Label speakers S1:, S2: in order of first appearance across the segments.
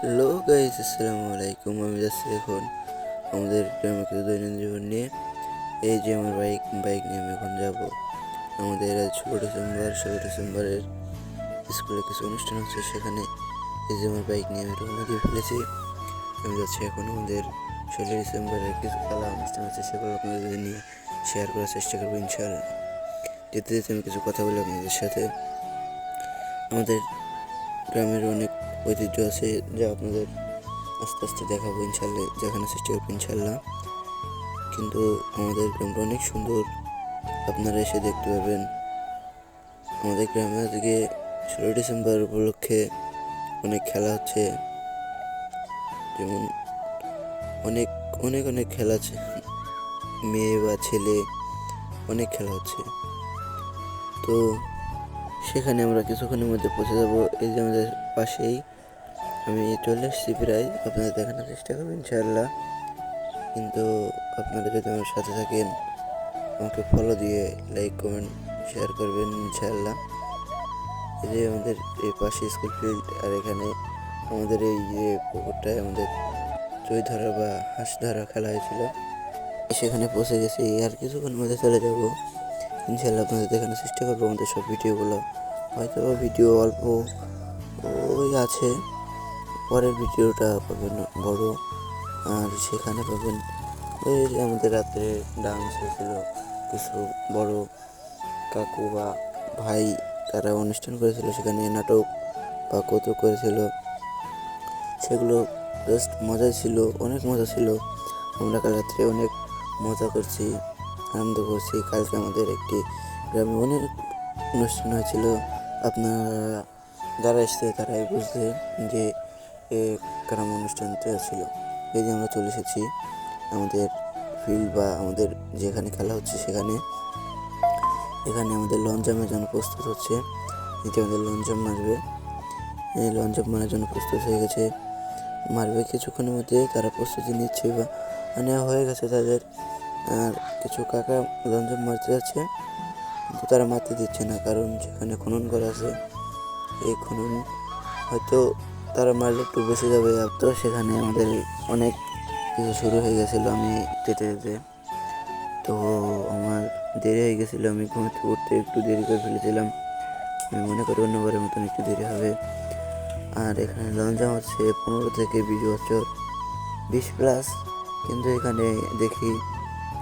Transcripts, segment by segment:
S1: Hello guys, আসসালামু আলাইকুম। আমি যাচ্ছি এখন আমাদের গ্রামে কিছু দৈনন্দিন জীবন নিয়ে। এই যে আমার বাইক নিয়ে আমি এখন যাব। আমাদের আজ 16 ডিসেম্বরের স্কুলে কিছু অনুষ্ঠান হচ্ছে, সেখানে এই যে আমার বাইক নিয়ে আমি রওনা দিয়ে ফেলেছি। আমি যাচ্ছি এখন আমাদের 16 ডিসেম্বরের কিছু খেলা অনুষ্ঠান আছে, সেগুলো আপনাদের নিয়ে শেয়ার করার চেষ্টা করবো ইনশাআল্লাহ। যেতে যেতে আমি কিছু কথা বলি আপনাদের সাথে। আমাদের গ্রামের অনেক ঐতিহ্য আছে, যা আপনাদের আস্তে আস্তে দেখাবো ইনশাল্লাহ, দেখানোর চেষ্টা করবো ইনশাল্লাহ। কিন্তু আমাদের গ্রামটা অনেক সুন্দর, আপনারা এসে দেখতে পাবেন। আমাদের গ্রামে আজকে 16 ডিসেম্বর উপলক্ষে অনেক খেলা হচ্ছে, যেমন অনেক অনেক অনেক খেলা আছে, মেয়ে বা ছেলে অনেক খেলা হচ্ছে। তো সেখানে আমরা কিছুক্ষণের মধ্যে পৌঁছে যাবো। এই যে আমাদের পাশেই আমি চলে এসেছি প্রায়, আপনাদের দেখানোর চেষ্টা করবো ইনশাআল্লাহ। কিন্তু আপনারা যদি আমার সাথে থাকেন, আমাকে ফলো দিয়ে লাইক কমেন্ট শেয়ার করবেন ইনশাআল্লাহ। এই যে আমাদের এই পাশে স্কুল ফিল্ড, আর এখানে আমাদের এই যে পুকুরটায় আমাদের চই ধরা বা হাঁস ধরা খেলা হয়েছিল। সেখানে পৌঁছে গেছি, আর কিছুক্ষণ মধ্যে চলে যাব ইনশাআল্লাহ। আপনাদের দেখানোর চেষ্টা করবো আমাদের সব ভিডিওগুলো। হয়তো ভিডিও অল্প ওই আছে, পরের ভিডিওটা পাবেন বড়, আর সেখানে পাবেন ওই যে আমাদের রাত্রে ডান্স হয়েছিল, কিছু বড় কাকু বা ভাই তারা অনুষ্ঠান করেছিল, সেখানে নাটক বা কৌতুক করেছিল। সেগুলো জাস্ট মজাই ছিল, অনেক মজা ছিল। আমরা কাল রাত্রে অনেক মজা করছি, আনন্দ করছি। কালকে আমাদের একটি গ্রামে অনেক অনুষ্ঠান হয়েছিল। আপনারা যারা এসছে তারাই বুঝতে যে গ্রাম অনুষ্ঠানটা ছিল। এই যে আমরা চলে এসেছি আমাদের ফিল্ড বা আমাদের যেখানে খেলা হচ্ছে সেখানে। এখানে আমাদের লং জাম্পের জন্য প্রস্তুত হচ্ছে। এটি আমাদের লং জাম্প মারবে, এই লং জাম্প মারার জন্য প্রস্তুত হয়ে গেছে, মারবে কিছুক্ষণের মধ্যে। তারা প্রস্তুতি নিচ্ছে বা নেওয়া হয়ে গেছে তাদের। আর কিছু কাকা লং জাম্প মারতে যাচ্ছে, কিন্তু তারা মারতে দিচ্ছে না, কারণ সেখানে খনন করা আছে। এই খনন হয়তো তারা মারলে একটু বেঁচে যাবে। তো সেখানে আমাদের অনেক কিছু শুরু হয়ে গেছিলো। আমি যেতে যেতে তো আমার দেরি হয়ে গেছিলো, আমি ঘুমোতে উঠতে একটু দেরি করে ফেলেছিলাম। আমি মনে করি অন্যবারের মতন একটু দেরি হবে। আর এখানে লং জাম্প হচ্ছে 15 থেকে 20 বছর, 20+। কিন্তু এখানে দেখি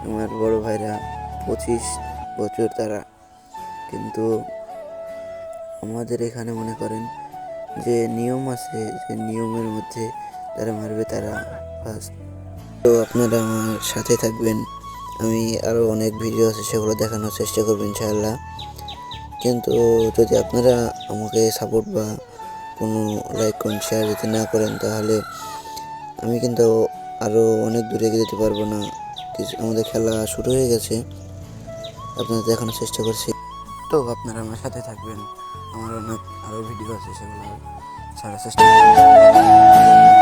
S1: আমার বড় ভাইরা 25 বছর তারা। কিন্তু আমাদের এখানে মনে করেন যে নিয়ম আছে, যে নিয়মের মধ্যে যারা মারবে তারা ফার্স্ট। তো আপনারা আমার সাথে থাকবেন, আমি আরও অনেক ভিডিও আছে সেগুলো দেখানোর চেষ্টা করবো ইনশাআল্লাহ। কিন্তু যদি আপনারা আমাকে সাপোর্ট বা কোনো লাইক কমেন্ট শেয়ার যদি না করেন, তাহলে আমি কিন্তু আরও অনেক দূরে এগিয়ে যেতে পারবো না। কিছু আমাদের খেলা শুরু হয়ে গেছে, আপনাদের দেখানোর চেষ্টা করছি। তো আপনারা আমার সাথে থাকবেন, আমার অনেক আরও ভিডিও আছে সেগুলো ছাড়ার চেষ্টা করবেন।